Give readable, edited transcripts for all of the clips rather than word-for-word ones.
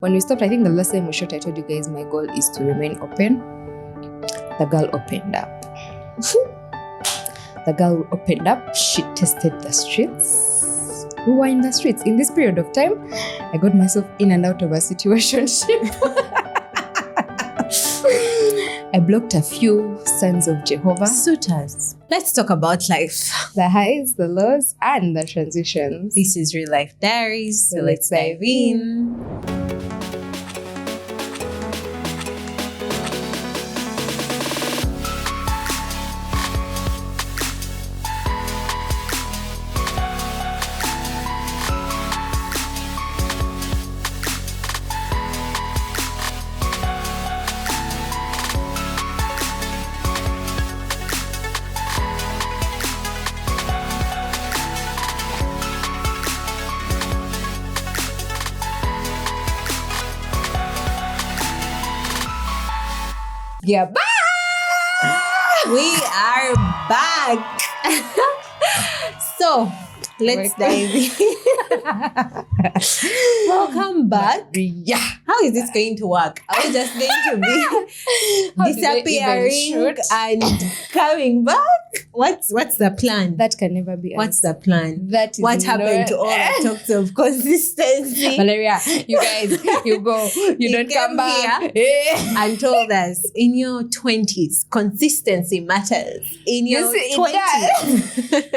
When we stopped, I think the last time we shot, I told you guys my goal is to remain open. The girl opened up. The girl opened up. She tested the streets. We were in the streets. In this period of time, I got myself in and out of a situationship. I blocked a few sons of Jehovah. Suitors. Let's talk about life. The highs, the lows, and the transitions. This is Real Life Diaries, so let's dive in. Yeah, bye! We are back. So, let's dive in. Welcome back. Yeah. How is this going to work? Are we just going to be disappearing and coming back? What's the plan? That can never be us. What's the plan? That is what happened to all the talks of consistency? Valeria, you guys, you go, you don't come back. And told us in your 20s, consistency matters. In your 20s.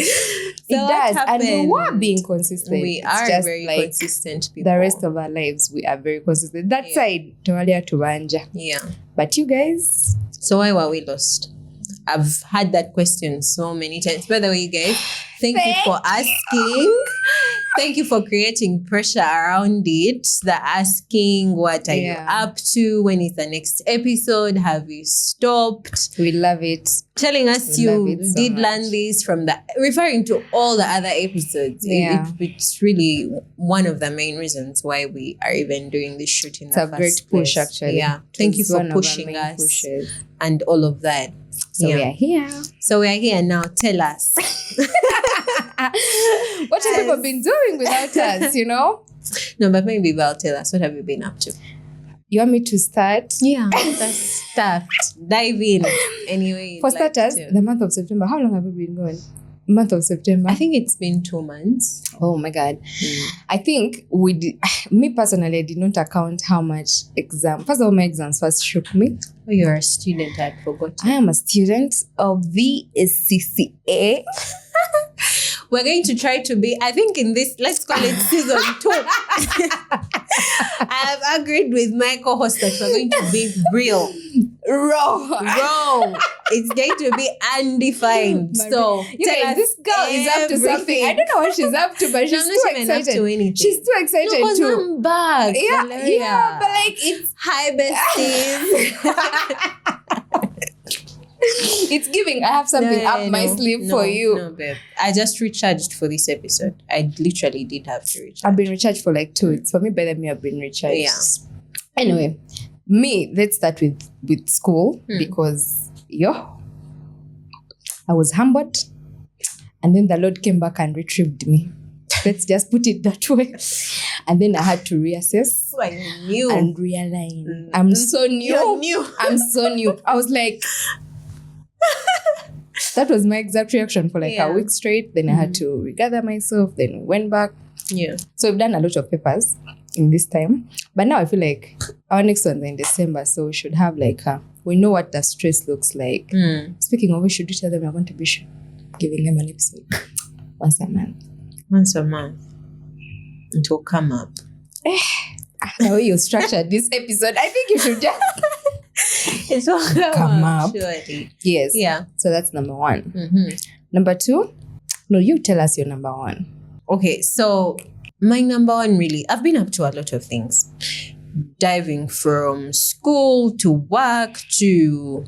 It does. And we were being consistent. We are very consistent people. The rest of our lives, we are very consistent. That side, Tawalia Tuwanja. Yeah. But you guys. So why were we lost? I've had that question so many times. By the way, you guys, thank you for asking. Thank you for creating pressure around it. The asking, what are you up to? When is the next episode? Have you stopped? We love it. Telling us you did learn this from referring to all the other episodes. Yeah. It's really one of the main reasons why we are even doing this shoot in the first place. It's a great push, actually. Yeah. Thank you for pushing us and all of that. So we are here. So we are here now. Tell us. What have people been doing without us, you know? No, but maybe Val, tell us. What have you been up to? You want me to start? Yeah, let's start. Dive in. Anyway. For starters, the month of September, how long have you been going? Month of September? I think it's been 2 months. Oh my God. I think me personally, I did not account how much first of all, my exams first shook me. Oh, you're a student, I'd forgotten. I am a student of the SCCA. We're going to try to be, I think in this, let's call it season 2. I have agreed with my co-host that we're going to be real. Raw. It's going to be undefined. So, tell us, this girl is up to something. I don't know what she's up to, but she's too excited. Up to anything. She's too excited too. I'm back. Yeah, but like it's hi besties. It's giving. I have something up my sleeve for you. No, babe. I just recharged for this episode. I literally did have to recharge. I've been recharged for like 2 weeks. For me, better me, I've been recharged. Yeah. Anyway, let's start with school because I was humbled, and then the Lord came back and retrieved me. Let's just put it that way. And then I had to reassess and realign. I'm so new. You're new. I'm so new. I was like, that was my exact reaction for like a week straight. Then I had to regather myself. Then went back. Yeah. So we've done a lot of papers in this time. But now I feel like our next one's in December. So we should have like we know what the stress looks like. Speaking of which, should you tell them we're going to be giving them an episode once a month? Once a month. It will come up. The way you structured this episode, I think you should just it will come up. Surely. Yes. Yeah. So that's number 1. Number 2, no, you tell us your number 1. Okay, so my number 1 really, I've been up to a lot of things. Diving from school to work to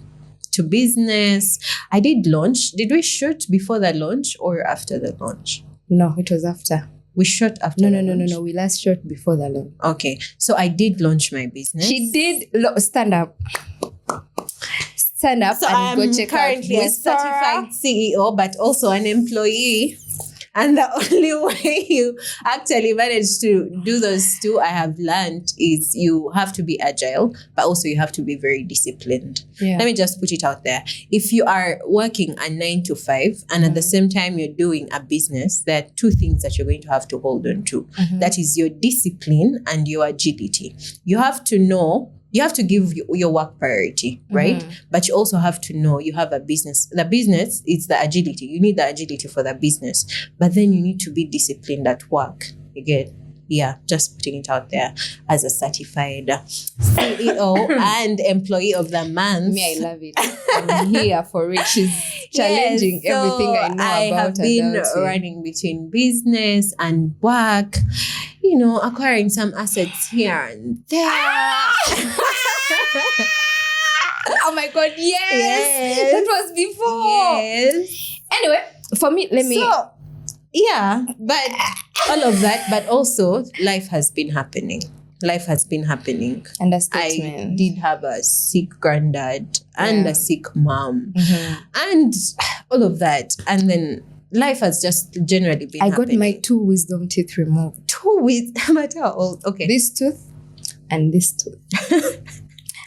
business. I did launch. Did we shoot before the launch or after the launch? No, it was after. We shot after No. We last shot before the launch. Okay. So I did launch my business. She did stand up. Stand up so and go check out. I'm currently a certified CEO, but also an employee And the only way you actually manage to do those two, I have learned, is you have to be agile, but also you have to be very disciplined. Yeah. Let me just put it out there. If you are working a 9 to 5 and at the same time you're doing a business, there are two things that you're going to have to hold on to. That is your discipline and your agility. You have to know. You have to give your work priority, right? But you also have to know you have a business. The business is the agility. You need the agility for the business. But then you need to be disciplined at work. You get, yeah, just putting it out there as a certified CEO and employee of the month. Me, I love it. I'm here for it. She's challenging Yes, so everything I know I about have been adulting. running between business and work, you know, acquiring some assets here and there. Oh my God, yes. Yes. That was before. Yes. Anyway, for me, let me... So, yeah, but all of that, but also life has been happening. Life has been happening. I Understatement. did have a sick granddad and Yeah. a sick mom and all of that. And then life has just generally been I happening. got my 2 wisdom teeth removed. 2 weeks, no matter how old. Okay. This tooth and this tooth.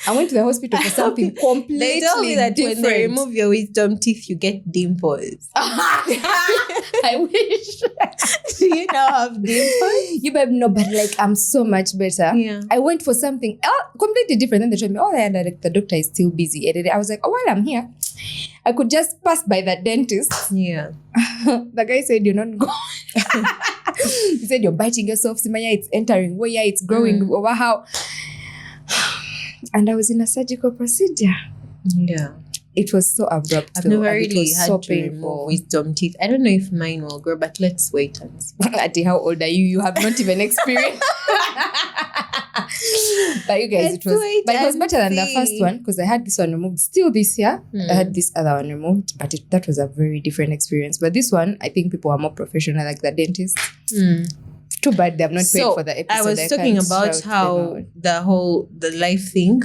I went to the hospital for something completely They told me that different. when they remove your wisdom teeth, you get dimples. I wish. Do you now have dimples? You babe, no, but like I'm so much better. Yeah. I went for something completely different. Then they told me, oh, yeah, the doctor is still busy. And I was like, oh, while I'm here, I could just pass by the dentist. Yeah. The guy said, you're not going. He said, you're biting yourself. Simaya, it's entering. Where it's growing. Over how. And I was in a surgical procedure. Yeah. It was so abrupt. I've though, never and it really was had so to remove painful. wisdom teeth. I don't know if mine will grow, but let's wait and see. Ati, how old are you? You have not even experienced. But you guys, Let's wait but it was and better than the see. first one because I had this one removed. Still this year, I had this other one removed, but that was a very different experience. But this one, I think people are more professional, like the dentist. Too bad they have not paid So for the episode. I was talking can't about shout them how out. the life thing,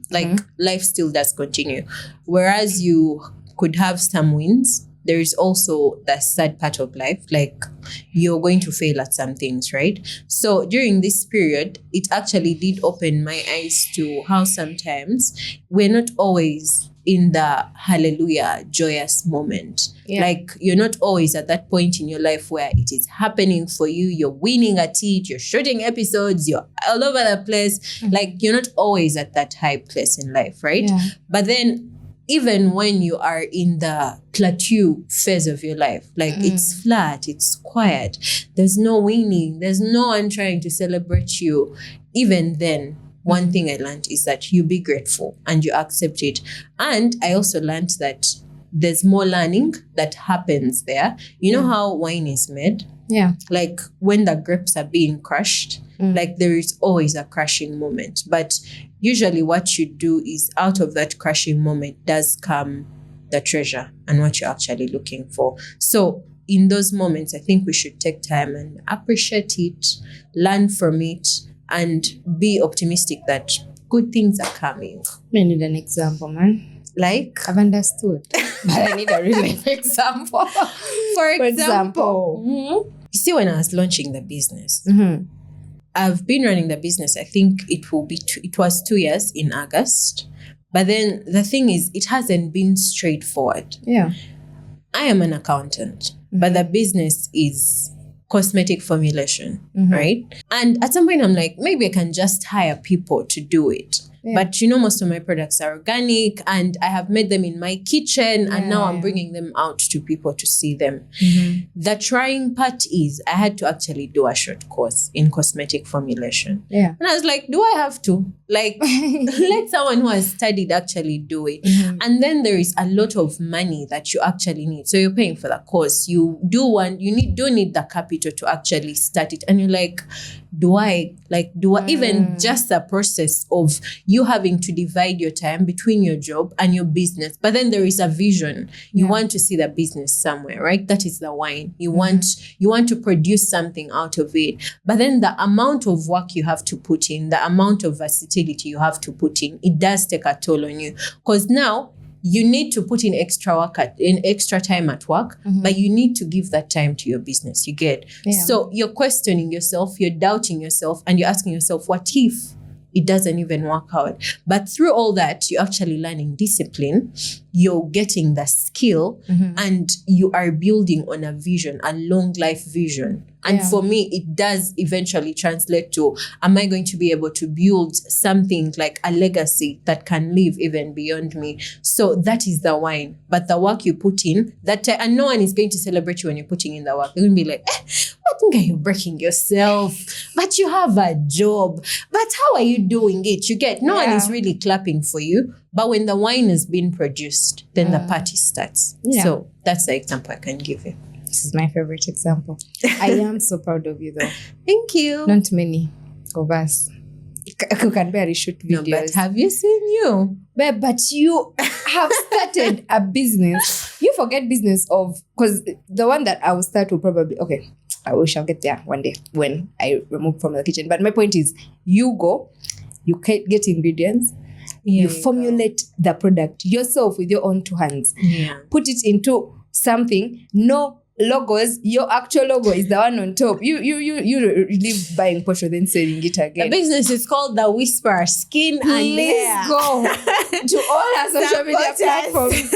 like life still does continue. Whereas you could have some wins, there is also the sad part of life, like you're going to fail at some things, right? So during this period, it actually did open my eyes to how sometimes we're not always in the hallelujah joyous moment. Yeah. Like you're not always at that point in your life where it is happening for you, you're winning at it, you're shooting episodes, you're all over the place. Like you're not always at that high place in life, right? Yeah. But then even when you are in the plateau phase of your life, like it's flat, it's quiet, there's no winning, there's no one trying to celebrate you, even then, one thing I learned is that you be grateful and you accept it. And I also learned that there's more learning that happens there. You know how wine is made? Yeah. Like when the grapes are being crushed, like there is always a crushing moment. But usually what you do is out of that crushing moment does come the treasure and what you're actually looking for. So in those moments, I think we should take time and appreciate it, learn from it, and be optimistic that good things are coming. I need an example, man. Like, I've understood, but I need a real life example. for example, you see, when I was launching the business, I've been running the business. I think it was 2 years in August. But then the thing is, it hasn't been straightforward. Yeah. I am an accountant, but the business is cosmetic formulation, right? And at some point I'm like, maybe I can just hire people to do it. Yeah. But you know, most of my products are organic and I have made them in my kitchen and now I'm bringing them out to people to see them. The trying part is I had to actually do a short course in cosmetic formulation. Yeah. And I was like, do I have to? Like, let someone who has studied actually do it. And then there is a lot of money that you actually need. So you're paying for the course. You do need the capital to actually start it. And you're like, do I even just the process of you having to divide your time between your job and your business, but then there is a vision. You want to see the business somewhere, right? That is the wine. You want to produce something out of it, but then the amount of work you have to put in, the amount of versatility you have to put in, it does take a toll on you. Because now you need to put in extra time at work, but you need to give that time to your business. You get? So you're questioning yourself, you're doubting yourself, and you're asking yourself, what if it doesn't even work out? But through all that, you're actually learning discipline, you're getting the skill, and you are building on a vision, a long life vision. And for me, it does eventually translate to, am I going to be able to build something like a legacy that can live even beyond me? So that is the wine. But the work you put in, and no one is going to celebrate you when you're putting in the work. They're going to be like, what think are you breaking yourself? But you have a job. But how are you doing it? You get, no one is really clapping for you. But when the wine has been produced, then the party starts. So that's the example I can give you. This is my favorite example. I am so proud of you, though. Thank you. Not many of us who can barely shoot videos. No, but have you seen you? But you have started a business. You forget business because the one that I will start will probably, we shall get there one day when I remove from the kitchen. But my point is, you go, you get ingredients, you formulate the product yourself with your own two hands. Put it into something, no logos, your actual logo is the one on top. You leave buying Porsche then selling it again. The business is called The Whisperer, Skin and Hair. Go to all her social media platforms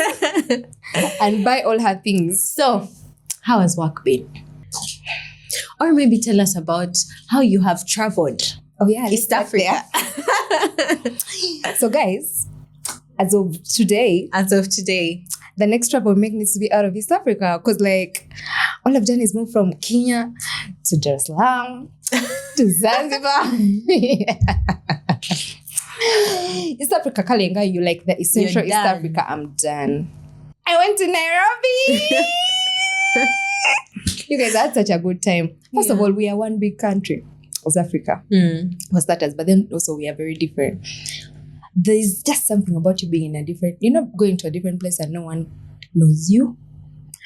and buy all her things. So, how has work been? Or maybe tell us about how you have traveled. Oh yeah, East Africa. So guys, as of today, the next travel make needs to be out of East Africa, because like all I've done is move from Kenya to Dar es Salaam to Zanzibar. East Africa, Kalenga, you like the essential East Africa. I'm done. I went to Nairobi. You guys had such a good time. First of all, we are one big country, South Africa, for starters, but then also we are very different. There's just something about you being in a different, going to a different place and no one knows you.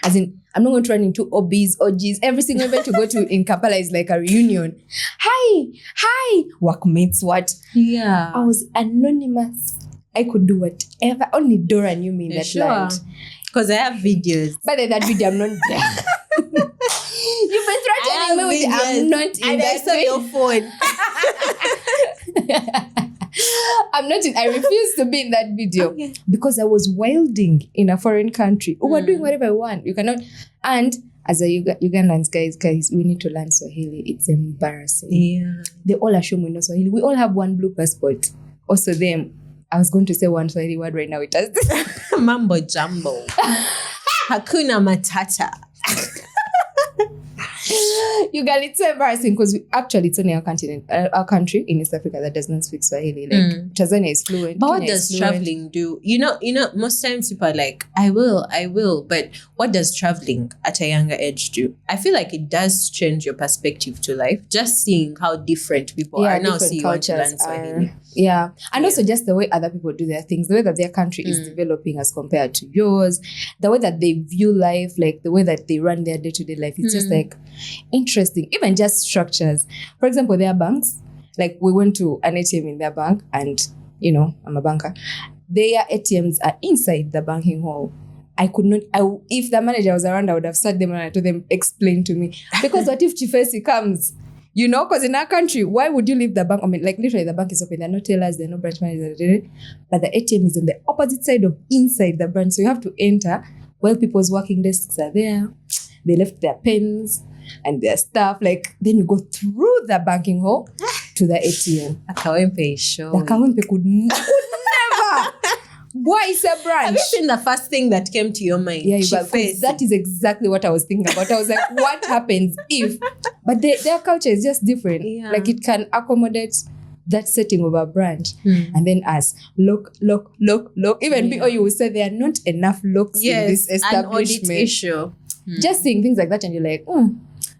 As in, I'm not going to run into OGs. Every single event you go to in Kampala is like a reunion. Hi, workmates, what? Yeah. I was anonymous. I could do whatever. Only Dora knew me in that land. Because I have videos. But in that video, I'm not there. You've been threatening me with I'm not in and that I saw your phone. I'm not in. I refuse to be in that video because I was wilding in a foreign country. Oh, we're doing whatever I want. You cannot. And as a Ugandans, guys, we need to learn Swahili. It's embarrassing. Yeah. They all assume we know Swahili. We all have one blue passport. Also them. I was going to say one Swahili word right now. It has this. Mambo jumbo. Hakuna matata. You got it's so embarrassing because it's only our country in East Africa that does not speak Swahili. Like Tanzania is fluent. But what does traveling do? You know, most times people are like, I will. But what does traveling at a younger age do? I feel like it does change your perspective to life. Just seeing how different people are now. See, you want to learn Swahili. Yeah. And also just the way other people do their things, the way that their country is developing as compared to yours, the way that they view life, like the way that they run their day-to-day life. It's just like interesting. Even just structures. For example, their banks, like we went to an ATM in their bank and, I'm a banker. Their ATMs are inside the banking hall. I could not, if the manager was around, I would have sat them and I told them, explain to me. Because what if Chifesi comes? Because in our country, why would you leave the bank? I mean, like literally the bank is open. There are no tellers, there are no branch managers. But the ATM is on the opposite side of inside the branch. So you have to enter while people's working desks are there. They left their pens and their stuff. Like, then you go through the banking hall to the ATM. A Kawempe is sure. The Kawempe could never. Why is a branch? Have you seen the first thing that came to your mind? Yeah, that is exactly what I was thinking about. I was like, what happens if? But their culture is just different. Yeah. Like it can accommodate that setting of a branch. And then as look. Even you will say there are not enough looks in this establishment. An audit issue. Just seeing things like that and you're like,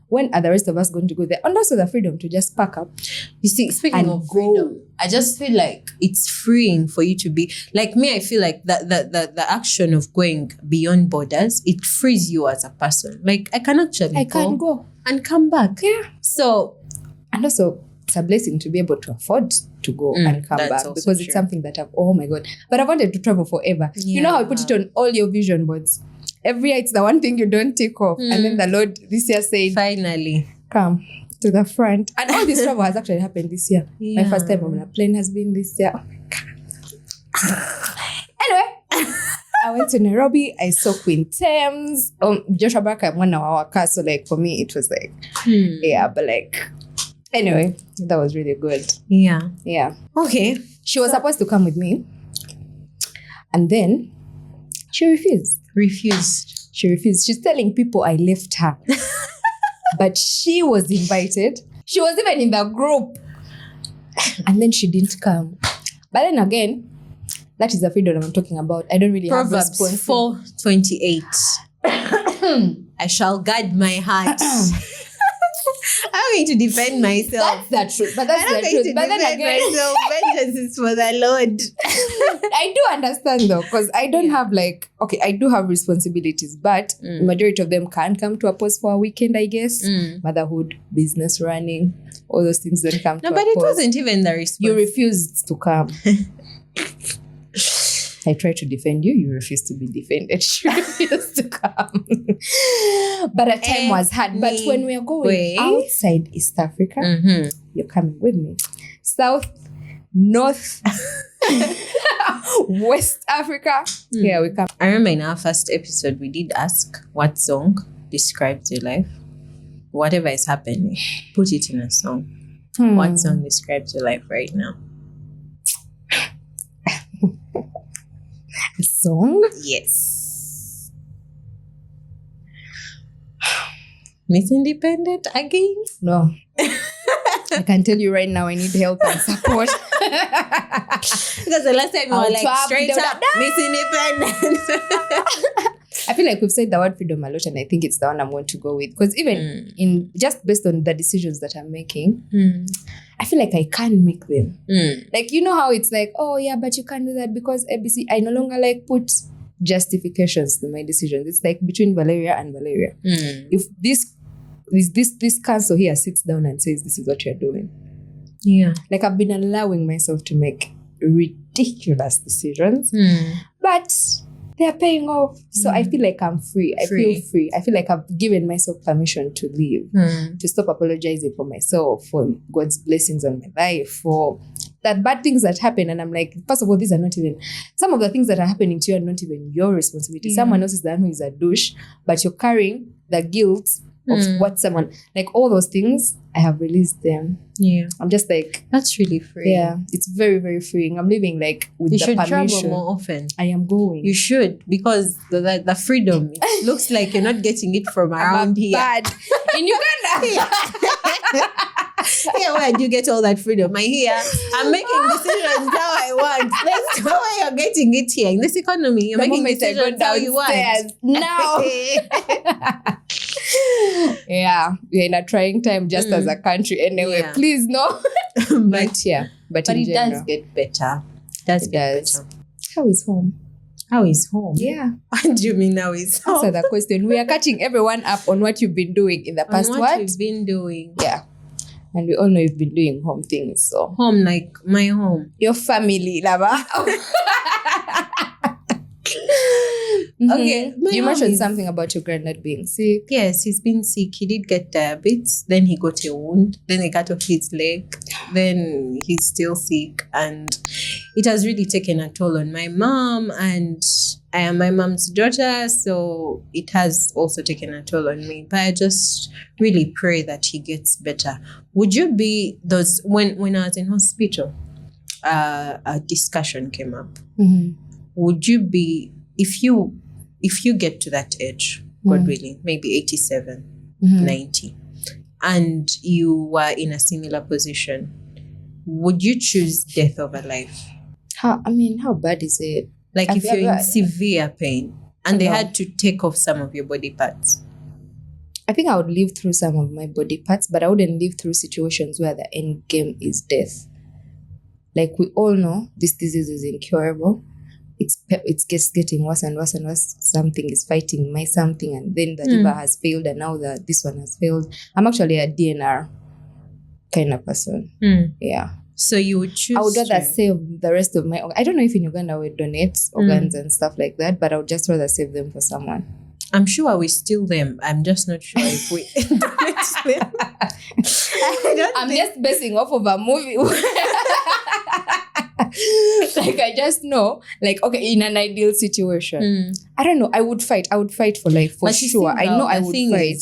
when are the rest of us going to go there? And also the freedom to just pack up. You see, speaking of freedom, I just feel like it's freeing for you to be like me. I feel like the action of going beyond borders, it frees you as a person. Like I can go and come back. Yeah. So, and also it's a blessing to be able to afford to go and come back, because it's something that oh my God. But I've wanted to travel forever. Yeah. You know how I put it on all your vision boards? Every year it's the one thing you don't take off. And then the Lord this year said, finally, come to the front. And all this travel has actually happened this year. Yeah. My first time on a plane has been this year. Oh my God. Anyway, I went to Nairobi. I saw Queen Thames. Joshua Barker, I'm 1 hour car. So like for me, it was like, yeah, but like, anyway, that was really good. Yeah. Yeah. Okay. She was supposed to come with me. And then she refused. She refused. She's telling people I left her. But she was invited. She was even in the group. And then she didn't come. But then again, that is the freedom I'm talking about. I don't really have response. Proverbs 4:28. I shall guard my heart. I'm going to defend myself. That's the truth. But that's the truth. But then again, vengeance is for the Lord. I do understand though, because I don't have I do have responsibilities, but majority of them can't come to a pause for a weekend, I guess. Motherhood, business running, all those things don't come to a pause. No, but it wasn't even the response. You refused to come. I tried to defend you. You refused to be defended. She refused to come. But a time was hard. But when we are going outside East Africa, you're coming with me. South, North, West Africa. Yeah, we come. I remember in our first episode, we did ask what song describes your life. Whatever is happening, put it in a song. What song describes your life right now? A song? Yes. Miss Independent again? No. I can tell you right now, I need help and support. Because the last time you were like straight up Miss Independent. I feel like we've said the word freedom a lot, and I think it's the one I'm going to go with. Because even in just based on the decisions that I'm making, I feel like I can't make them. Like, you know how it's like, oh yeah, but you can't do that because ABC. I no longer put justifications to my decisions. It's like between Valeria and Valeria. If this council here sits down and says this is what you're doing. Yeah. Like I've been allowing myself to make ridiculous decisions. But they're paying off. So I feel like I'm free. I feel free. I feel like I've given myself permission to live, to stop apologizing for myself, for God's blessings on my life, for that bad things that happen. And I'm like, first of all, these are not even, some of the things that are happening to you are not even your responsibility. Yeah. Someone else is the one who is a douche, but you're carrying the guilt of what someone, like all those things, I have released them. Yeah. I'm just like, that's really free. Yeah. It's very, very freeing. I'm living with you the should permission. travel more often. I am going. You should, because the freedom, it looks like you're not getting it from around here. Bad. In Uganda. Yeah, where do you get all that freedom? I'm making decisions how I want. That's how you're getting it here. In this economy, you're making decisions how you want. Now. Yeah, we're in a trying time just as a country anyway. Please no. But it does get better. It does. How is home? How is home? Yeah. What do you mean how is home? Answer the question. We are catching everyone up on what you've been doing in the past. What you've been doing. Yeah. And we all know you've been doing home things. So home, like my home. Your family, Lava. Okay. You mentioned something about your granddad being sick. Yes, he's been sick. He did get diabetes. Then he got a wound. Then they cut off his leg. Then he's still sick. And it has really taken a toll on my mom. And I am my mom's daughter. So it has also taken a toll on me. But I just really pray that he gets better. Would you be those, when I was in hospital, a discussion came up. Would you be, if you get to that age, God willing, maybe 87, 90, and you were in a similar position, would you choose death over life? How bad is it? Like if you're in severe pain and they had to take off some of your body parts? I think I would live through some of my body parts, but I wouldn't live through situations where the end game is death. Like we all know, this disease is incurable. It's just getting worse and worse and worse. Something is fighting my something, and then the liver has failed, and now this one has failed. I'm actually a DNR kind of person. Yeah. So you would choose. I would rather save the rest of my. I don't know if in Uganda we donate organs and stuff like that, but I would just rather save them for someone. I'm sure we steal them. I'm just not sure if we donate them. I'm just basing off of a movie. Like, I just know, like, okay, in an ideal situation, I don't know, I would fight for life, for sure. I know I would fight.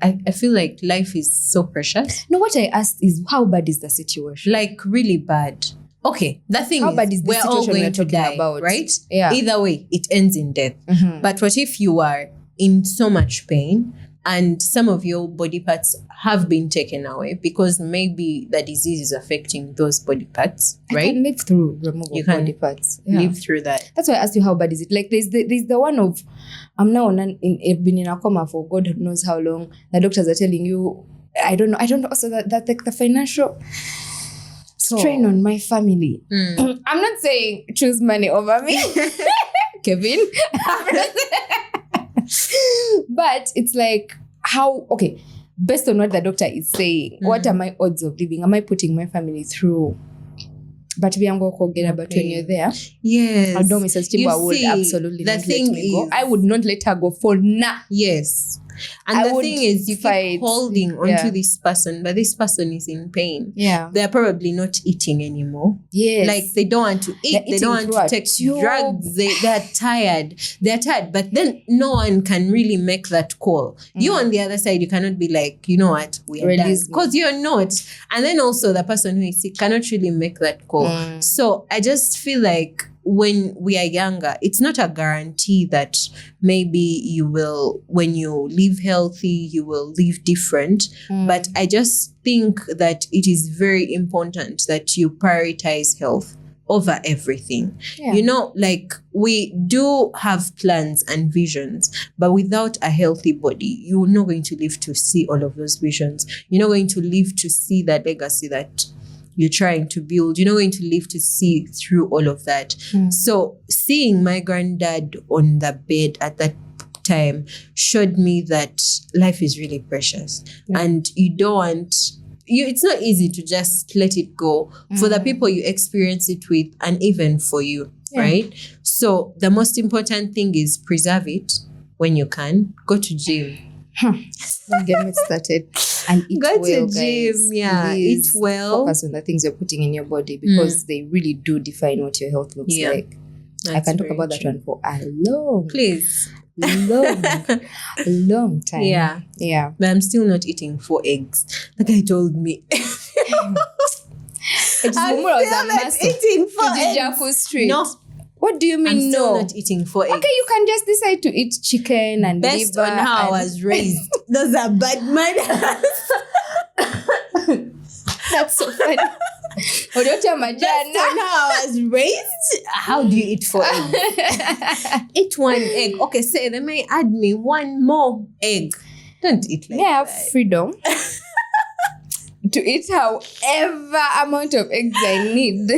I feel like life is so precious. No, what I asked is, how bad is the situation? Like, really bad. Okay, the thing how is, bad is the we're all situation going to die, about? Right? Yeah. Either way, it ends in death. But what if you are in so much pain and some of your body parts have been taken away because maybe the disease is affecting those body parts, right? I can live through removal of body parts. Yeah. Live through that. That's why I asked you, how bad is it? Like, there's the one of, I'm now I've been in a coma for God knows how long. The doctors are telling you, I don't know. So that like the financial strain on my family. I'm not saying choose money over me, Kevin. But it's like, based on what the doctor is saying, what are my odds of living? Am I putting my family through? But when you're there, yes, I know Mrs. Timba would absolutely not let me go. I would not let her go for nah. Yes. And the thing is, you keep holding onto this person, but this person is in pain. Yeah. They're probably not eating anymore. Yes. Like, they don't want to eat. They don't want to take drugs. They're tired. They're tired. But then no one can really make that call. You on the other side, you cannot be like, you know what, we are done. Because you're not. And then also the person who is sick cannot really make that call. So I just feel like when we are younger, it's not a guarantee that maybe you will, when you live healthy, you will live different. But I just think that it is very important that you prioritize health over everything. Yeah. You know, like, we do have plans and visions, but without a healthy body, you're not going to live to see all of those visions. You're not going to live to see that legacy that you're trying to build. You're not going to live to see through all of that. So seeing my granddad on the bed at that time showed me that life is really precious. And you don't want, it's not easy to just let it go for the people you experience it with, and even for you, right? So the most important thing is preserve it when you can. Go to gym. Don't get me started. And eat go well, to gym, guys. Please eat well. Focus on the things you're putting in your body, because they really do define what your health looks like. I can talk about that one for a long time. Yeah. But I'm still not eating 4 eggs. The guy told me. It's I'm still eating 4 eggs. Jaku Street. No. What do you mean? I'm still not eating 4 eggs. Okay, you can just decide to eat chicken and based liver on how I was raised. Those are bad manners. That's so funny. Based on how I was raised, how do you eat 4 eggs? Eat 1 egg. Okay, say they may add me 1 more egg. Don't eat like that. I have freedom to eat however amount of eggs I need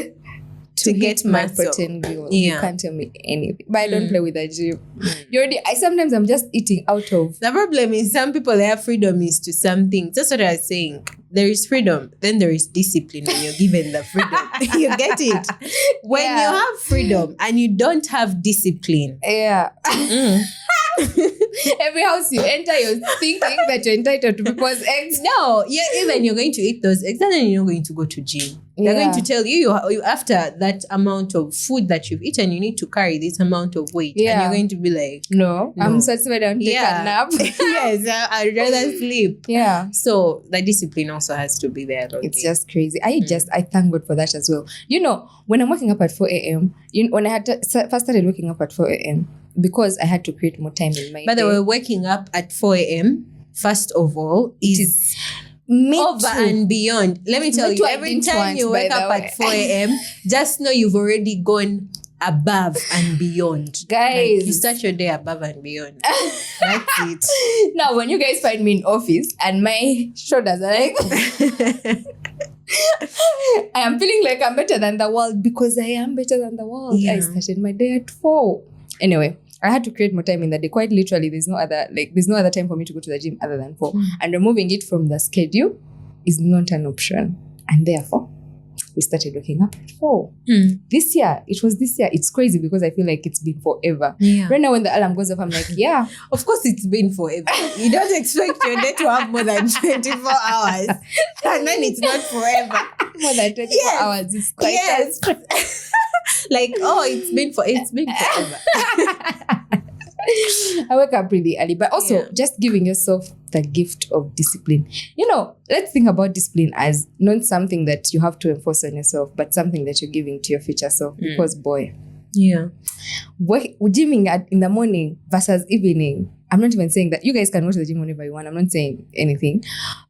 to get my protein goal. You can't tell me anything. But I don't play with the gym. Sometimes I'm just eating out of. The problem is some people, their freedom is to some things. That's what I was saying. There is freedom, then there is discipline when you're given the freedom. You get it? When you have freedom and you don't have discipline. Yeah. Every house you enter, you're thinking that you're entitled to people's eggs. No, you're going to eat those eggs, and then you're not going to go to gym. They're going to tell you after that amount of food that you've eaten, you need to carry this amount of weight. And you're going to be like, no. I'm satisfied and take a nap. Yes, I'd rather sleep. Yeah. So the discipline also has to be there. It's just crazy. I thank God for that as well. You know, when I'm waking up at 4 a.m., when I had first started waking up at 4 a.m., because I had to create more time in my day. By the way, waking up at 4 a.m., first of all, is over and beyond. Let me tell you, every time you wake up at 4 a.m., just know you've already gone above and beyond. Guys. Like, you start your day above and beyond. That's it. Now, when you guys find me in office and my shoulders are like... I am feeling like I'm better than the world, because I am better than the world. Yeah. I started my day at 4. Anyway, I had to create more time in the day. Quite literally, there's no other time for me to go to the gym other than 4. And removing it from the schedule is not an option. And therefore, we started waking up at 4. This year, it's crazy because I feel like it's been forever. Yeah. Right now when the alarm goes off, I'm like, yeah. Of course it's been forever. You don't expect your day to have more than 24 hours. And then it's not forever. More than 24 hours is quite like, it's been forever. I wake up really early, but also just giving yourself the gift of discipline. Let's think about discipline as not something that you have to enforce on yourself, but something that you're giving to your future self. Because gymming in the morning versus evening. I'm not even saying that you guys can go to the gym whenever you want. I'm not saying anything,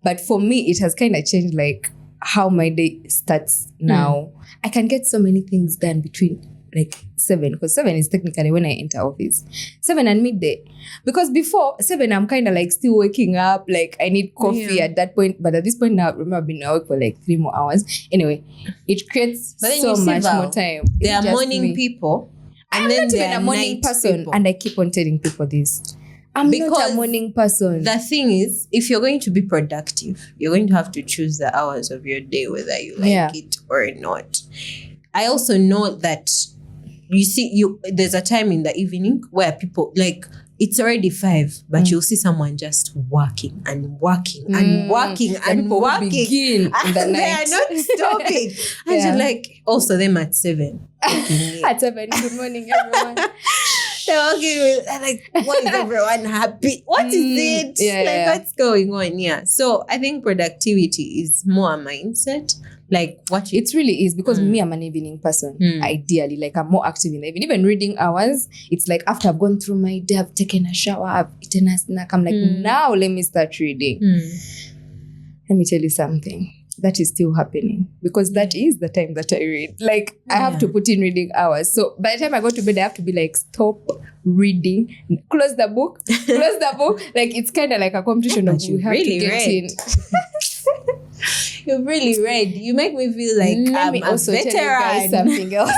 but for me, it has kind of changed like how my day starts now. I can get so many things done between like 7, because 7 is technically when I enter office. 7 and midday. Because before 7, I'm kind of like still waking up. Like I need coffee at that point. But at this point now, remember I've been awake for like 3 more hours. Anyway, it creates so much more time. There are morning people. And I'm then not even a morning person. People. And I keep on telling people this. I'm not a morning person. The thing is, if you're going to be productive, you're going to have to choose the hours of your day, whether you like it or not. I also know that there's a time in the evening where people like it's already 5, but you'll see someone just working and working and working and working. Begin in the and night. they are not stopping. And you're like, also them at 7. At 7, good morning, everyone. They're working with, like, why is everyone happy? What is it? What's going on? Yeah. So I think productivity is more a mindset. Like what it really is, because me, I'm an evening person. Ideally, like I'm more active in the evening. Even reading hours, it's like after I've gone through my day, I've taken a shower, I've eaten a snack. I'm like, now let me start reading. Let me tell you something. That is still happening, because that is the time that I read. Like I have to put in reading hours. So by the time I go to bed, I have to be like, stop reading, close the book. Like it's kind of like a competition of you have really to get in. You've really read. You make me feel like Let me also veteran. tell you guys something else.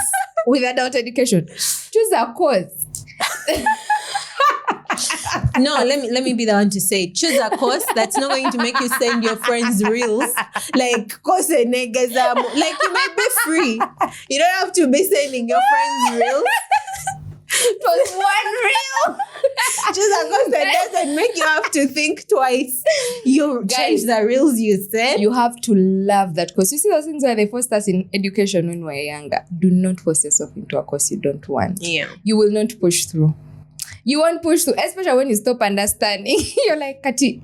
With adult education, choose a course. No, let me be the one to say, choose a course that's not going to make you send your friends reels. Like course and niggas. Like you might be free. You don't have to be sending your friends reels. For one reel. Choose a course that doesn't make you have to think twice. You change the reels you said. You have to love that course. You see those things where they forced us in education when we were younger. Do not force yourself into a course you don't want. Yeah. You will not push through. You won't push through, especially when you stop understanding. You're like, Kati,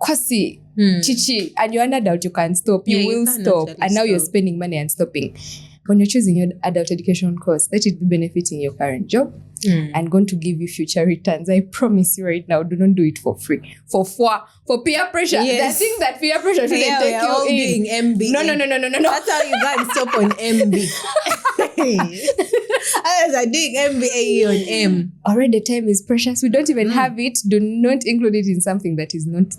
Kwasi, Chichi, and you're an adult, you can't stop. You will stop. And now you're spending money and stopping. When you're choosing your adult education course, let it be benefiting your current job and going to give you future returns. I promise you right now, do not do it for free. For peer pressure. Yes. The thing that peer pressure shouldn't take you in. Doing MB. No. That's how you can stop on MB. Others are doing MBA on M. Already the time is precious. We don't even have it. Do not include it in something that is not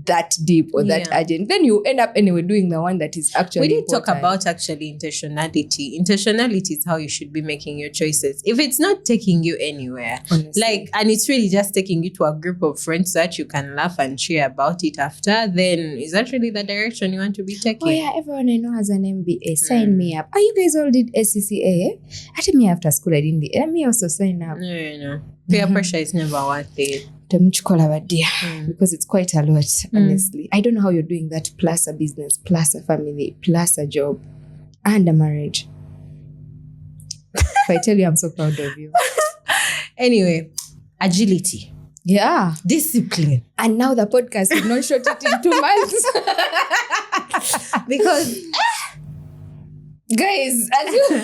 that deep or that urgent. Then you end up anyway doing the one that is actually We did important. talk about actually intentionality. Intentionality is how you should be making your choices. If it's not taking you anywhere, honestly. and it's really just taking you to a group of friends so that you can laugh and cheer about it after, then is that really the direction you want to be taking? Oh yeah, everyone I know has an MBA. Sign me up. You guys all did SCCA? Actually, me after school I didn't. Let me also sign up. No. Peer pressure is never worth it. Because it's quite a lot, honestly. I don't know how you're doing that, plus a business, plus a family, plus a job, and a marriage. If I tell you, I'm so proud of you. Anyway, agility. Yeah. Discipline. And now the podcast is not short it in 2 months. Because, guys, as you...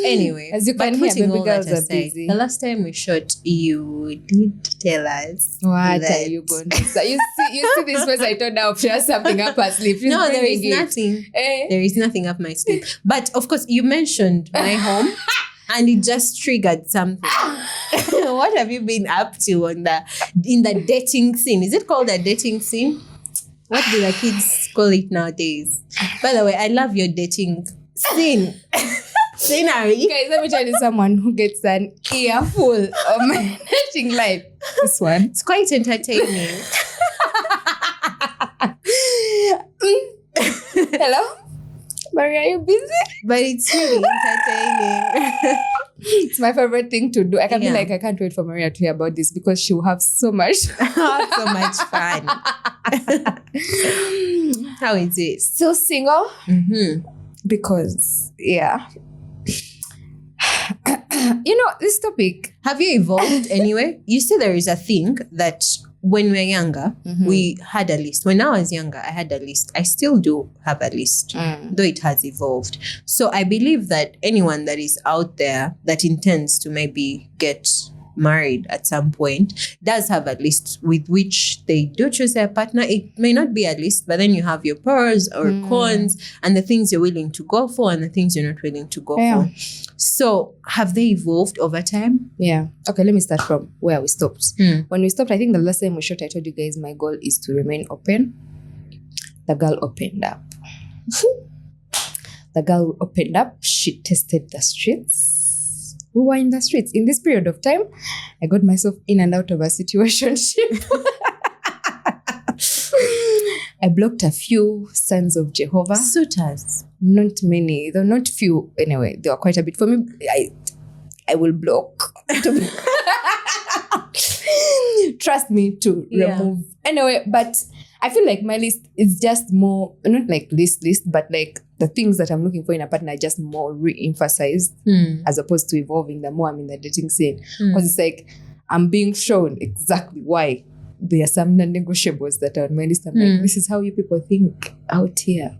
Anyway, as you can hear, baby girls are busy. The last time we shot, you did tell us. What are you going to say? You see this voice I told her, she has something up her sleeve. No, there is nothing. There is nothing up my sleeve. But of course, you mentioned my home, and it just triggered something. What have you been up to in the dating scene? Is it called a dating scene? What do the kids call it nowadays? By the way, I love your dating scene. Scenery. Guys, let me tell you someone who gets an earful of my dating life. This one. It's quite entertaining. Maria, are you busy? But it's really entertaining. It's my favorite thing to do. I can be Yeah. like, I can't wait for Maria to hear about this because she will have so much. So much fun. How is it? Still single? Mm-hmm. Because, yeah. This topic. Have you evolved anyway? You see, there is a thing that when we're younger, we had a list. When I was younger, I had a list. I still do have a list, though it has evolved. So I believe that anyone that is out there that intends to maybe get married at some point does have a list with which they do choose their partner. It may not be a list, but then you have your pros or cons and the things you're willing to go for and the things you're not willing to go for. So have they evolved over time? Yeah. Okay, let me start from where we stopped. When we stopped, I think the last time we shot, I told you guys my goal is to remain open. The girl opened up. The girl opened up. She tested the streets. We were in the streets. In this period of time, I got myself in and out of a situationship. I blocked a few Sons of Jehovah. Suitors. Not many, though not few. Anyway, there were quite a bit. For me, I will block. Trust me to remove. Anyway, but I feel like my list is just more, not like list, but like the things that I'm looking for in a partner are just more re-emphasized as opposed to evolving the more I'm in the dating scene. Because it's like I'm being shown exactly why there are some non-negotiables that are on my list. I'm like, this is how you people think out here.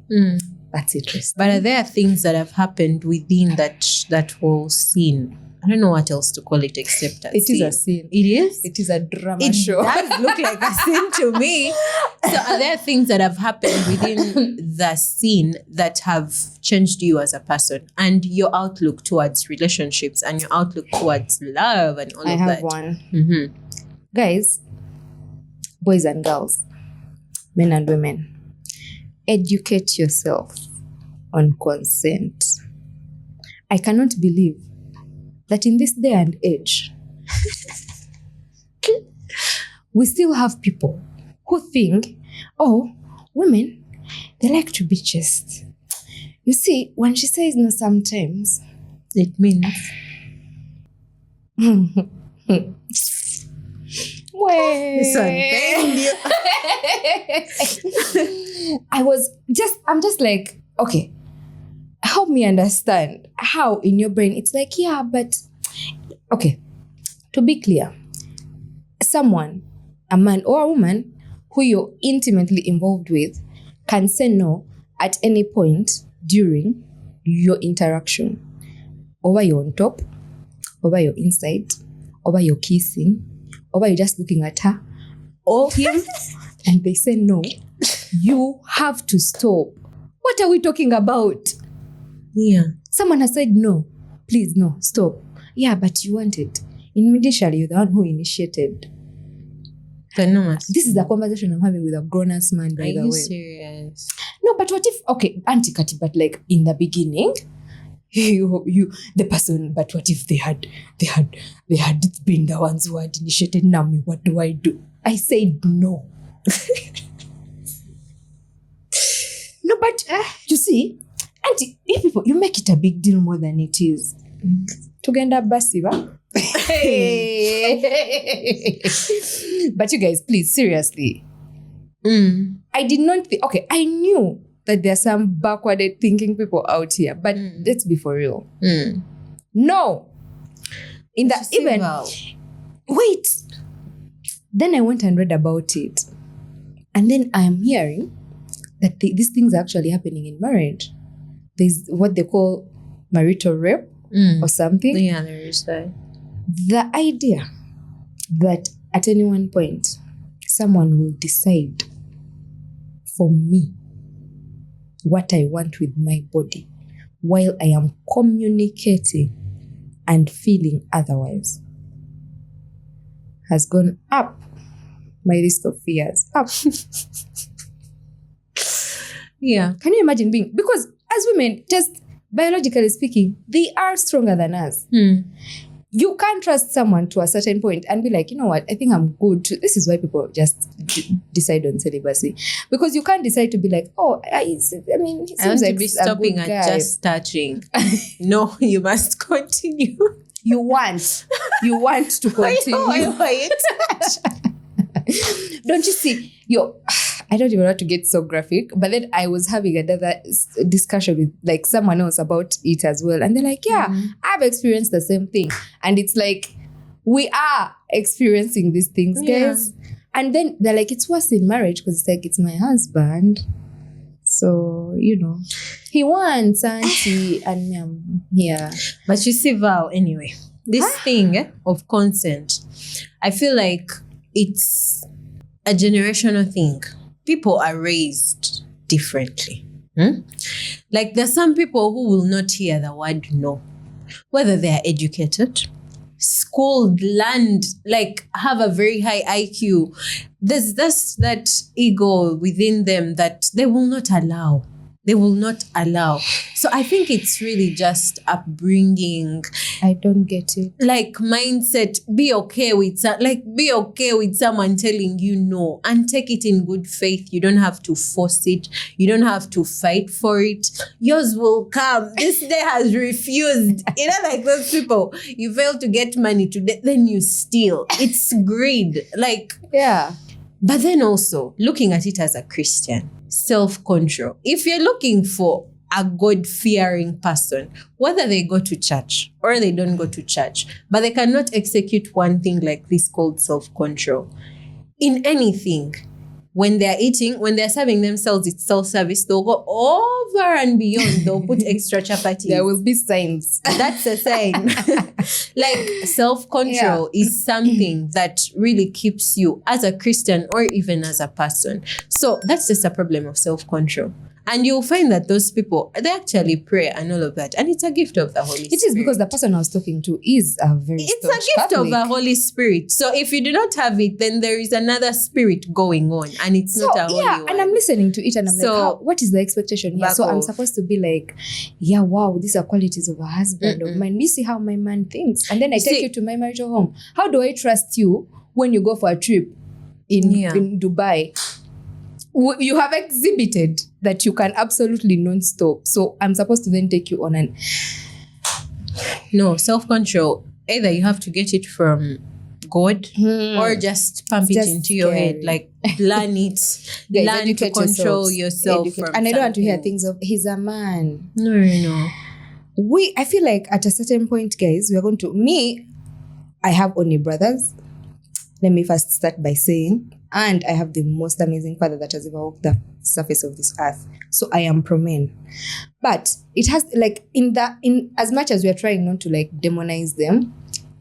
That's interesting. But are there things that have happened within that whole scene? I don't know what else to call it except a scene. It is a scene. It is? It is a drama It show. does look like a scene to me. So are there things that have happened within the scene that have changed you as a person and your outlook towards relationships and your outlook towards love and all I of have that? one. Guys, boys and girls, men and women, educate yourself on consent. I cannot believe that in this day and age, we still have people who think, oh, women, they like to be chaste. You see, when she says no sometimes, It means this one pained you. I'm just like, okay, help me understand how in your brain it's like, yeah, but okay, to be clear, someone, a man or a woman who you're intimately involved with can say no at any point during your interaction. Over you're on top, over you're inside, over you're kissing, over you're just looking at her or him, and they say no, you have to stop. What are we talking about? Yeah. Someone has said no. Please, no, stop. Yeah, but you want it. Initially, you're the one who initiated. This is a conversation I'm having with a grown-ass man, by the way. Are you serious? No, but what if, okay, Auntie Kati, but like in the beginning, you the person, but what if they had been the ones who had initiated Nami? What do? I said no. No, but you see, Auntie, if people, you make it a big deal more than it is. Tugenda basiba. But you guys, please, seriously. I did not think, okay, I knew that there are some backward thinking people out here, but let's be for real. No. In the even, wait. Then I went and read about it. And then I am hearing that these things are actually happening in marriage. There's what they call marital rape or something. Yeah, there is that. The idea that at any one point, someone will decide for me what I want with my body while I am communicating and feeling otherwise has gone up. My list of fears up. Yeah. Can you imagine being, because as women, just biologically speaking, they are stronger than us. you can't trust someone to a certain point and be like, you know what, I think I'm good. This is why people just decide on celibacy. Because you can't decide to be like, oh, I mean, he I want seems to like be a stopping good at guy. just touching. No, you must continue. You want to continue. Wait. Don't you see? I don't even want to get so graphic, but then I was having another discussion with like someone else about it as well. And they're like, yeah, I've experienced the same thing. And it's like, we are experiencing these things, guys. And then they're like, it's worse in marriage because it's like, it's my husband. So, you know, he wants auntie and me, I'm here. But you see, Val, anyway, this thing of consent, I feel like it's a generational thing. People are raised differently. Like there's some people who will not hear the word no, whether they are educated, schooled, learned, like have a very high IQ. There's that ego within them that they will not allow. They will not allow. So I think it's really just upbringing. I don't get it. Like mindset, be okay with someone telling you no and take it in good faith. You don't have to force it. You don't have to fight for it. Yours will come. This day has refused. You know, like those people, you fail to get money today, then you steal. It's greed. Like, Yeah. but then also looking at it as a Christian, self-control. If you're looking for a God-fearing person, whether they go to church or they don't go to church, but they cannot execute one thing like this called self-control in anything. When they're eating, when they're serving themselves, it's self-service. They'll go over and beyond. They'll put extra chapatis. There will be signs. That's a sign. Like self-control is something that really keeps you as a Christian or even as a person. So that's just a problem of self-control. And you'll find that those people, they actually pray and all of that. And it's a gift of the Holy Spirit. It is because the person I was talking to is a very It's a gift Catholic. of the Holy Spirit. So if you do not have it, then there is another spirit going on. And it's not a holy one. And I'm listening to it and I'm So, like, what is the expectation here? back So I'm off. supposed to be like, yeah, wow, these are qualities of a husband of mine. You see how my man thinks. And then I take you to my marital home. How do I trust you when you go for a trip in Dubai? You have exhibited that you can absolutely non-stop. So I'm supposed to then take you on an... No, self-control. Either you have to get it from God or just pump it into your head. Like, learn it. Guys, learn to educate control yourselves. yourself. From and I don't want to hear something. things of, he's a man. No. I feel like at a certain point, guys, we are going to... I have only brothers. Let me first start by saying, and I have the most amazing father that has ever walked the surface of this earth. So I am pro men. But it has, like, in as much as we are trying not to, like, demonize them,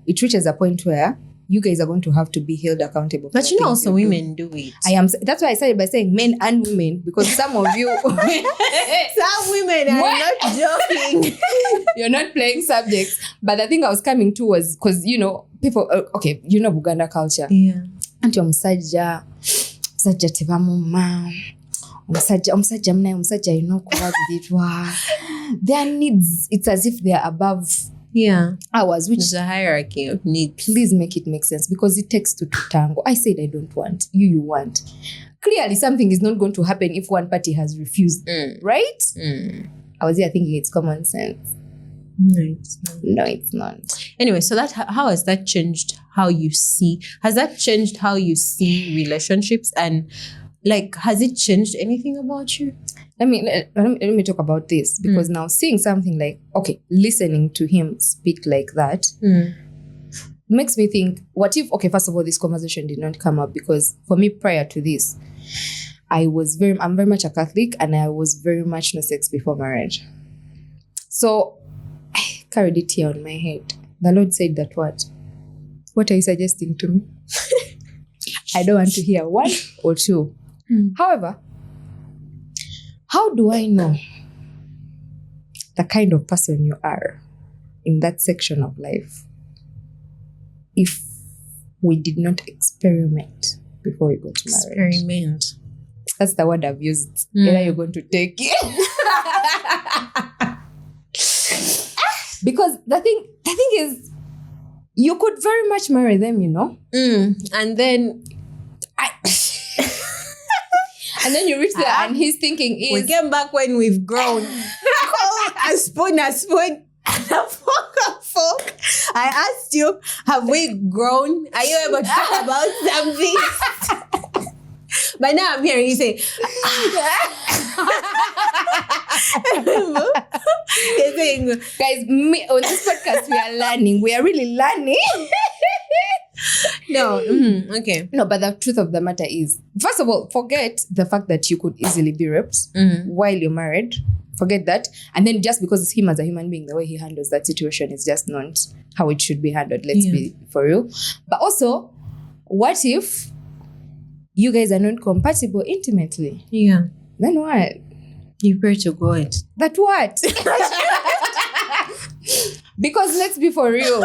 it reaches a point where you guys are going to have to be held accountable. For But you know, things also you do. women do it. That's why I started by saying men and women, because some of you... Some women are not joking. You're not playing subjects. But the thing I was coming to was, because, you know, people... okay, you know Buganda culture. Yeah. Anti omusajja tebamuma omusajja munaye omusajja alina okubabirirwa. Their needs, it's as if they are above ours, which There's a hierarchy of needs. please make it make sense, because it takes two to tango. I said I don't want, you want. Clearly something is not going to happen if one party has refused, right? I was here thinking it's common sense. No, it's not. Anyway, so how has that changed how you see? Has that changed how you see relationships? And like, has it changed anything about you? Let me talk about this, because now seeing something like, okay, listening to him speak like that makes me think, what if, okay, first of all, this conversation did not come up, because for me prior to this, I'm very much a Catholic, and I was very much no sex before marriage. So I carried it here on my head. The Lord said that what are you suggesting to me? I don't want to hear one or two. However, how do I know the kind of person you are in that section of life if we did not experiment before we go to marriage? Experiment. That's the word I've used. Either you're going to take it. Because the thing is, you could very much marry them, And then and then you reach there and his thinking we is, came back when we've grown. A spoon, and a fork. I asked you, have we grown? Are you able to talk about something? But now I'm hearing you say, you're saying, guys, on this podcast we are learning. We are really learning. No, okay. No, but the truth of the matter is, first of all, forget the fact that you could easily be raped while you're married. Forget that. And then just because it's him as a human being, the way he handles that situation is just not how it should be handled. Let's be for real. But also, what if you guys are not compatible intimately? Yeah. Then what? You pray to God. That what? Because let's be for real.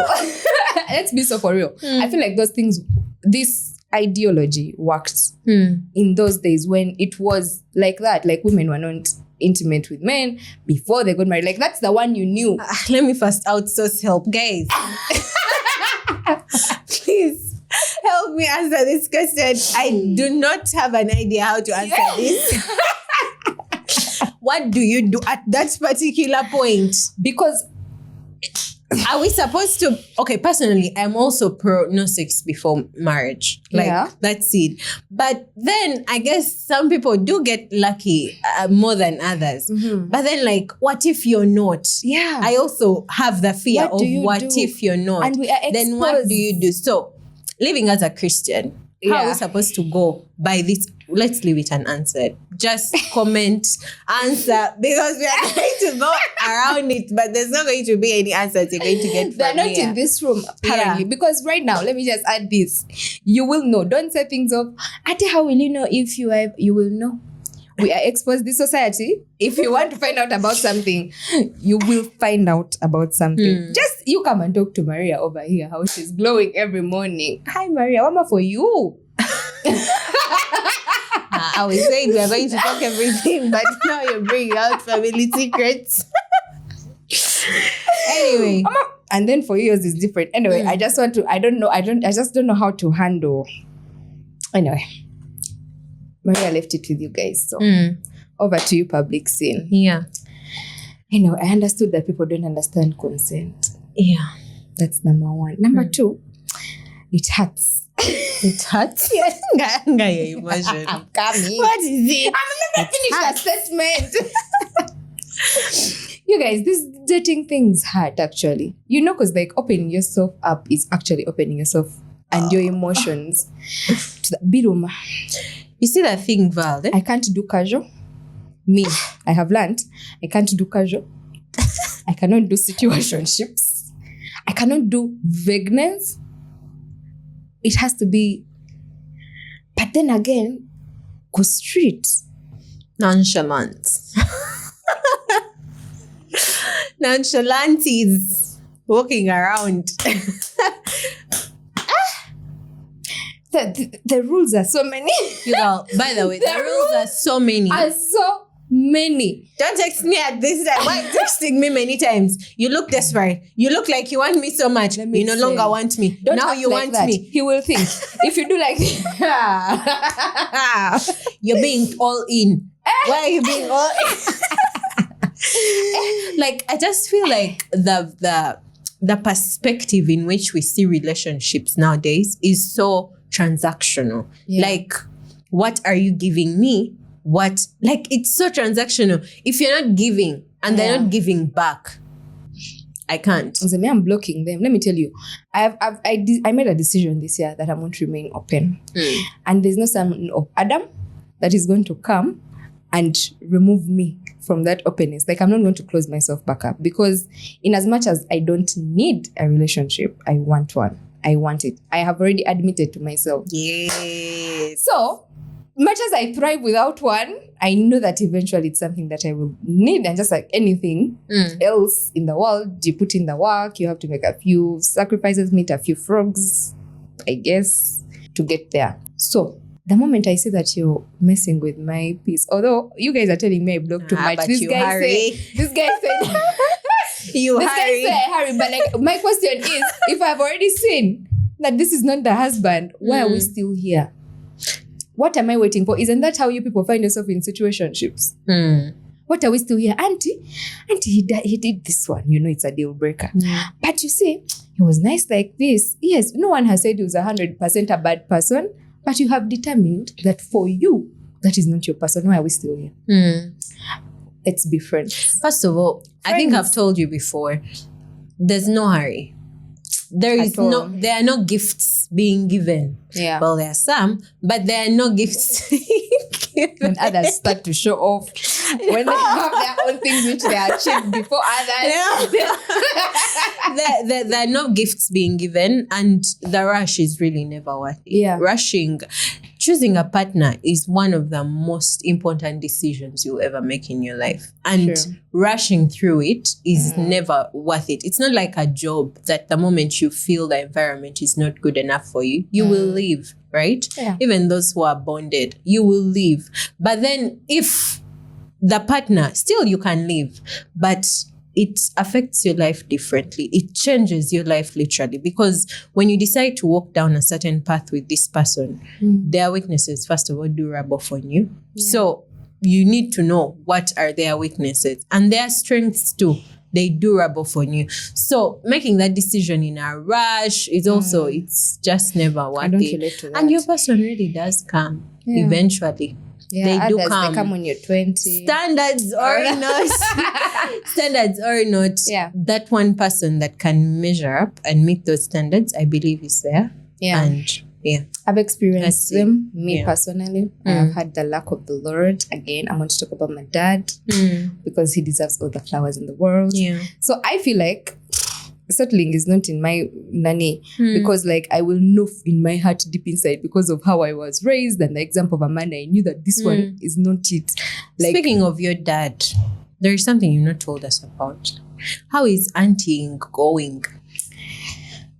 Let's be so for real. I feel like those things, this ideology worked in those days when it was like that. Like women were not intimate with men before they got married. Like that's the one you knew. Let me first outsource help. Guys. Please help me answer this question. I do not have an idea how to answer this. What do you do at that particular point? Because are we supposed to? Okay, personally, I'm also pro no sex before marriage. Like that's it. But then I guess some people do get lucky more than others. But then, like, what if you're not? Yeah, I also have the fear of what if you're not? And we are exposed. Then what do you do? So, living as a Christian, how are we supposed to go by this? Let's leave it unanswered. Just comment, answer, because we are going to go around it, but there's not going to be any answers you're going to get from They're not here. in this room, apparently. Because right now, let me just add this. You will know. Don't say things of, Ate, how will you know if you have, you will know. We are exposed to this society. If you want to find out about something, you will find out about something. Just, you come and talk to Maria over here, how she's glowing every morning. Hi, Maria, what am I for you? I was saying we are going to talk everything, but now you're bringing out family secrets. Anyway. And then for yours is different. Anyway, I just want to, I just don't know how to handle. Anyway. Maria left it with you guys. So over to you, public scene. Yeah. Anyway, I understood that people don't understand consent. Yeah. That's number one. Number two, it hurts. It hurts? Yes. I'm coming. What is it? I'm not finished the statement. You guys, this dating things hurt actually. Because like opening yourself up is actually opening yourself and your emotions to the biruma. You see that thing, Val? I can't do casual. Me, I have learned I can't do casual. I cannot do situationships. I cannot do vagueness. It has to be, but then again, go straight. Nonchalant. Nonchalanties walking around. The rules are so many. By the way, the rules are so many. Don't text me at this time. Why are you texting me many times? You look desperate. You look like you want me so much. You no longer want me. Now you want me. He will think. If you do like you're being all in. Why are you being all in? Like, I just feel like the perspective in which we see relationships nowadays is so transactional. Like, what are you giving me? What, like, it's so transactional. If you're not giving and they're not giving back, I can't. So me, I'm blocking them. Let me tell you, I made a decision this year that I want to remain open, and there's no son of Adam that is going to come and remove me from that openness. Like, I'm not going to close myself back up, because in as much as I don't need a relationship, I want one. I want it. I have already admitted to myself. Yes. So, much as I thrive without one, I know that eventually it's something that I will need. And just like anything else in the world, you put in the work, you have to make a few sacrifices, meet a few frogs, I guess, to get there. So, the moment I see that you're messing with my peace, although you guys are telling me I block too much, this guy said, You this guy hurry. say I hurry, but like my question is, if I've already seen that this is not the husband, why are we still here? What am I waiting for? Isn't that how you people find yourself in situationships? What are we still here? Auntie, he did this one. You know, it's a deal breaker. But you see, he was nice like this. Yes, no one has said he was 100% a bad person, but you have determined that for you, that is not your person. Why are we still here? Let's be friends. First of all, I think I've told you before, there's no hurry. There are no gifts being given. Yeah. Well, there are some, but there are no gifts being given. When others start to show off, when they have their own things which they achieved before others. There are no gifts being given, and the rush is really never worth it. Yeah. Choosing a partner is one of the most important decisions you'll ever make in your life. And rushing through it is never worth it. It's not like a job that the moment you feel the environment is not good enough for you, you will leave, right? Yeah. Even those who are bonded, you will leave. But then if the partner, still you can leave, but it affects your life differently. It changes your life literally, because when you decide to walk down a certain path with this person, their weaknesses, first of all, do rub off on you. Yeah. So you need to know what are their weaknesses and their strengths too. They do rub off on you. So making that decision in a rush is also, it's just never worth it. And your person really does come eventually. Yeah, they do come. They come when you're 20. Standards or not. Standards or not. Yeah. That one person that can measure up and meet those standards, I believe is there. Yeah. And I've experienced them, personally. I've had the luck of the Lord. Again, I'm going to talk about my dad because he deserves all the flowers in the world. Yeah. So I feel like settling is not in my nani because like I will know in my heart deep inside because of how I was raised and the example of a man, I knew that this one is not it. Like, speaking of your dad, there is something you've not told us about. How is auntie going?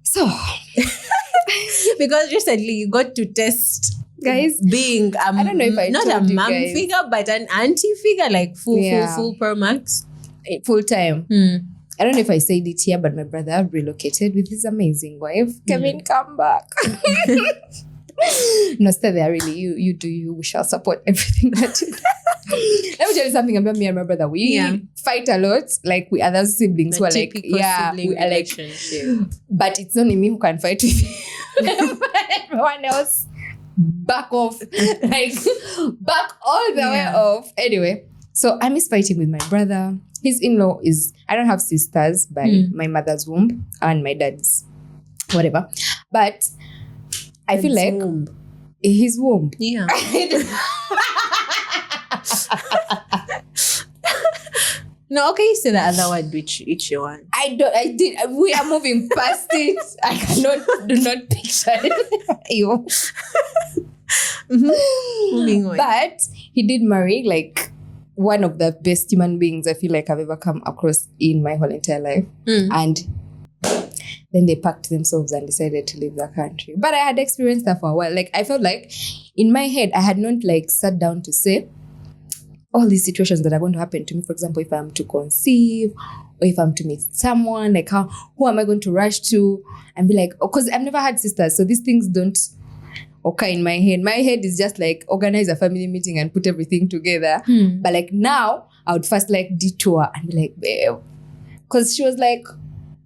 So because recently you got to test, guys, being I don't know if I not told a mom figure but an auntie figure, like full pro max, full time. I don't know if I said it here, but my brother relocated with his amazing wife. Kevin, come back. No, stay there, really. You do you. We shall support everything that you do. Let me tell you something about me and my brother. We fight a lot, like we other siblings who are like, we are like, but it's only me who can fight with everyone else. Back off. Like, back all the way off. Anyway, so I miss fighting with my brother. His in-law is, I don't have sisters by my mother's womb and my dad's, whatever. But I feel like his womb. Yeah. No, okay, you say the other word which you want. We are moving past it. I do not picture it. Moving on. But he did marry like one of the best human beings I feel like I've ever come across in my whole entire life. And then they packed themselves and decided to leave the country. But I had experienced that for a while. Like I felt like in my head, I had not like sat down to say all these situations that are going to happen to me. For example, if I'm to conceive or if I'm to meet someone, like who am I going to rush to and be like, because I've never had sisters. So these things don't occur in my head. My head is just like organize a family meeting and put everything together. But like now I would first like detour and be like, babe, because she was like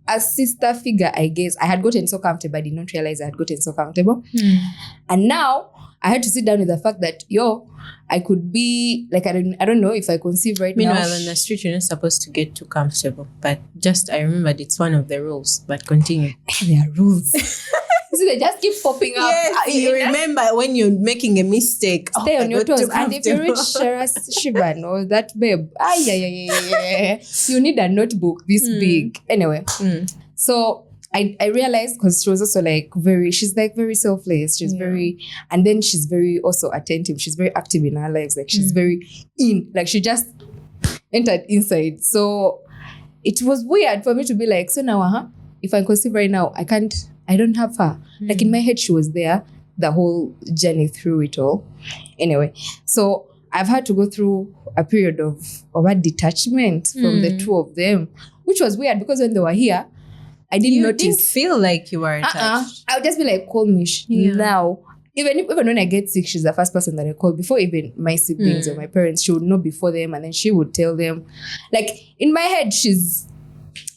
a sister figure, I guess. I had gotten so comfortable. I did not realize I had gotten so comfortable. And now I had to sit down with the fact that, I could be, like, I don't know if I conceive right now. Meanwhile, on the street, you're not supposed to get too comfortable. But I remembered it's one of the rules. But continue. There are rules. So they just keep popping up. Yes, you remember when you're making a mistake. Stay on your toes. And if you reach Shivan or that babe, you need a notebook this big. Anyway, so I realized, because she was also like she's like very selfless. She's very, and then she's very also attentive. She's very active in her lives. Like she's very like she just entered inside. So it was weird for me to be like, so now, if I conceive right now, I don't have her. Like in my head, she was there the whole journey through it all. Anyway, so I've had to go through a period of a detachment from the two of them, which was weird because when they were here, I didn't notice. You didn't feel like you were attached. I would just be like, call me now. Even when I get sick, she's the first person that I call before even my siblings or my parents. She would know before them, and then she would tell them. Like in my head, she's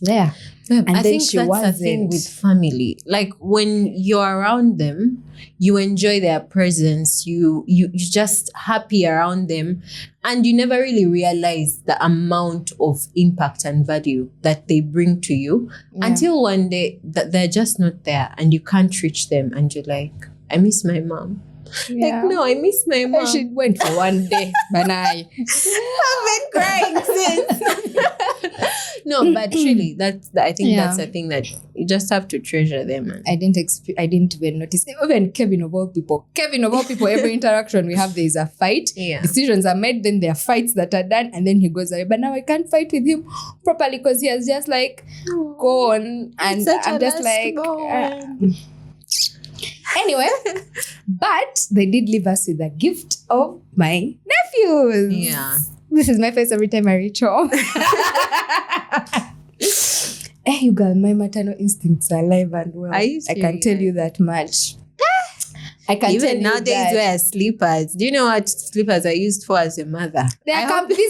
there. And I think that's the thing with family. Like when you're around them, you enjoy their presence. You're just happy around them, and you never really realize the amount of impact and value that they bring to you until one day that they're just not there, and you can't reach them, and you're like, I miss my mom. Yeah. Like, no, I miss my mom. She went for one day, but I've been crying since. No, but really, I think that's the thing that you just have to treasure them. And I didn't even notice. Even Kevin of all people, every interaction we have, there is a fight. Yeah. Decisions are made, then there are fights that are done, and then he goes away. But now I can't fight with him properly because he has just like gone, and I'm just like. Anyway, but they did leave us with a gift of my nephews. Yeah. This is my face every time I reach home. Hey, you girl, my maternal instincts are alive and well. I can tell you that much. I can even tell you nowadays that. wear slippers. Do you know what slippers are used for as a mother? These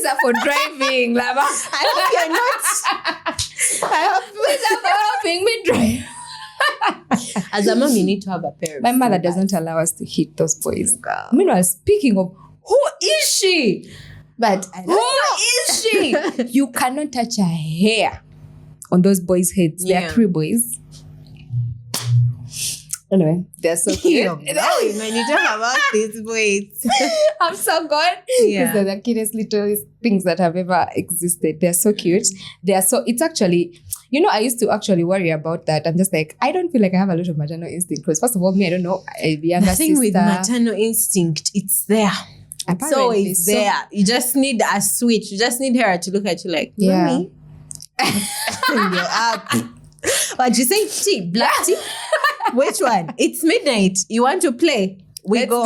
are for driving, Lava. I hope you're not. I hope these are for helping me drive. As a mom, you need to have a pair of My mother slippers. doesn't allow us to hit those boys. Girl. Meanwhile, speaking of, who is she? But who is she? You cannot touch a hair on those boys' heads. There are 3 boys. Anyway, they're so cute. When you talk about these boys. I'm so good. Because they're the cutest little things that have ever existed. They're so cute. It's actually, I used to actually worry about that. I'm just like, I don't feel like I have a lot of maternal instinct. Because first of all, me, I don't know, a younger sister. The thing with maternal instinct, it's there. It's always there. You just need a switch. You just need her to look at you like, Mommy. You're up. What you say? Tea? Black tea? Which one? It's midnight. You want to play? Let's go.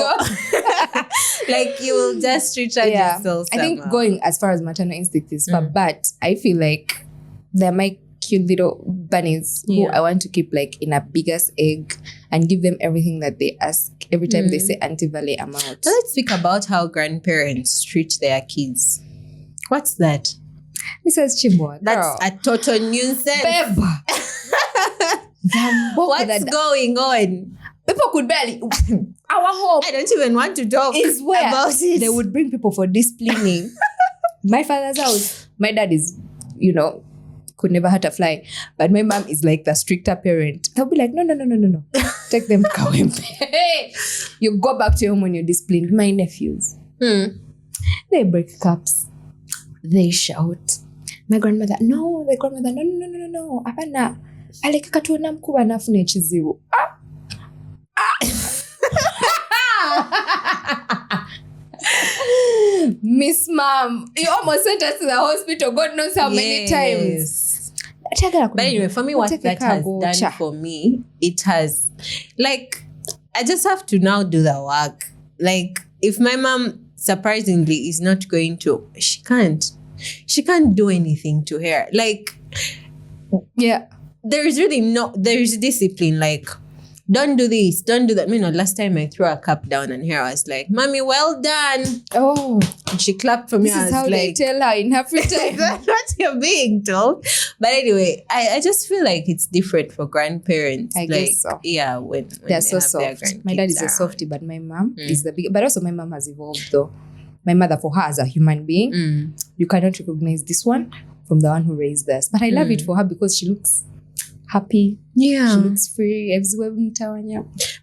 Like you will just recharge yourself. I think going as far as maternal instinct is far, but I feel like they're my cute little bunnies who I want to keep like in a biggest egg and give them everything that they ask every time they say Auntie Valley, I'm out. So let's speak about how grandparents treat their kids. What's that? Mrs. Chimwa. That's a total nuisance. Babe. What's going on? People could barely. Our home. I don't even want to talk is where about it. They would bring people for disciplining. My father's house. My dad is, could never hurt a fly. But my mom is like the stricter parent. They'll be like, no. Take them to Kawempe. Hey, you go back to your home when you're disciplined. My nephews. They break cups. They shout. My grandmother, no. Apana. Alekeka tuona mkubwa nafune chizibu. Miss Mom, you almost sent us to the hospital. God knows how many times. But anyway, for me, what that has done for me, it has, like, I just have to now do the work. Like, if my mom surprisingly is not going to, she can't do anything to her. Like, there is discipline. Like, don't do this, don't do that. Last time I threw a cup down and her, I was like, Mommy, well done. Oh. And she clapped for me. This is how they tell her in her free time. That's what you're being told. But anyway, I just feel like it's different for grandparents. I guess so. Yeah, when they're so soft. My dad is a softie, but my mom is the big. But also my mom has evolved though. My mother, for her as a human being, you cannot recognize this one from the one who raised us. But I love it for her because she looks happy. Yeah. She looks free.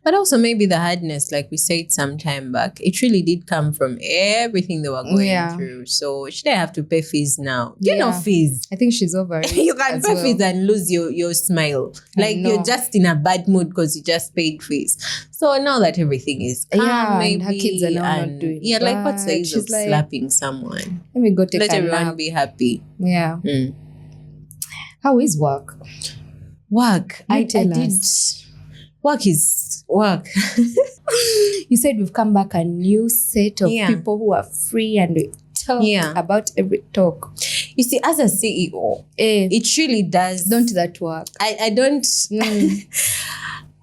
But also maybe the hardness, like we said some time back, it really did come from everything they were going through. So should I have to pay fees now? You know fees. I think she's over it. You can pay fees and lose your smile. Like you're just in a bad mood because you just paid fees. So now that everything is calm, maybe, and her kids are now not doing bad. Like what's the use of slapping someone? Let me go take Let a everyone nap. be happy. Yeah. How is work? Work. I did. Work is work. You said we've come back a new set of Yeah. people who are free and we talk about every talk. You see, as a CEO, it really does. Don't that work? I don't.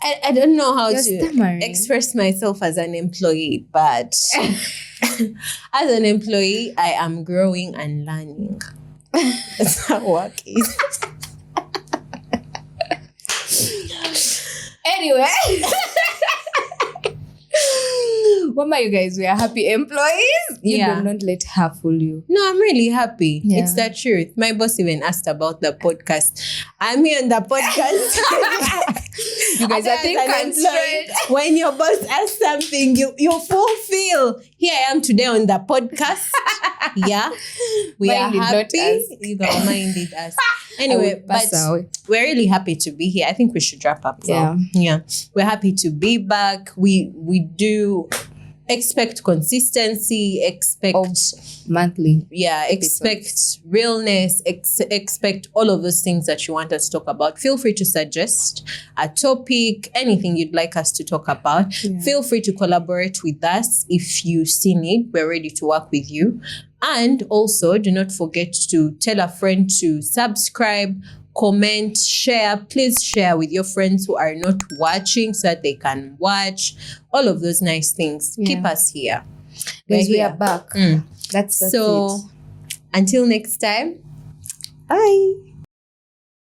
I don't know how You're to stammering. express myself as an employee, but as an employee, I am growing and learning. That's how work is. Anyway. Mama, you guys, we are happy employees. Don't let her fool you. No, I'm really happy. Yeah. It's the truth. My boss even asked about the podcast. I'm here on the podcast. You guys are thinking straight. When your boss asks something, you fulfill. Here I am today on the podcast. Yeah. We Mine did are not happy. ask. You got minded us. Anyway, but we're really happy to be here. I think we should wrap up now. Yeah. We're happy to be back. We do expect consistency, expect monthly. Yeah, expect realness, expect all of those things that you want us to talk about. Feel free to suggest a topic, anything you'd like us to talk about. Yeah. Feel free to collaborate with us if you see need. We're ready to work with you. And also, do not forget to tell a friend to subscribe, comment, share. Please share with your friends who are not watching so that they can watch. All of those nice things. Yeah. Keep us here. Guys, we are back. That's so it. Until next time, bye.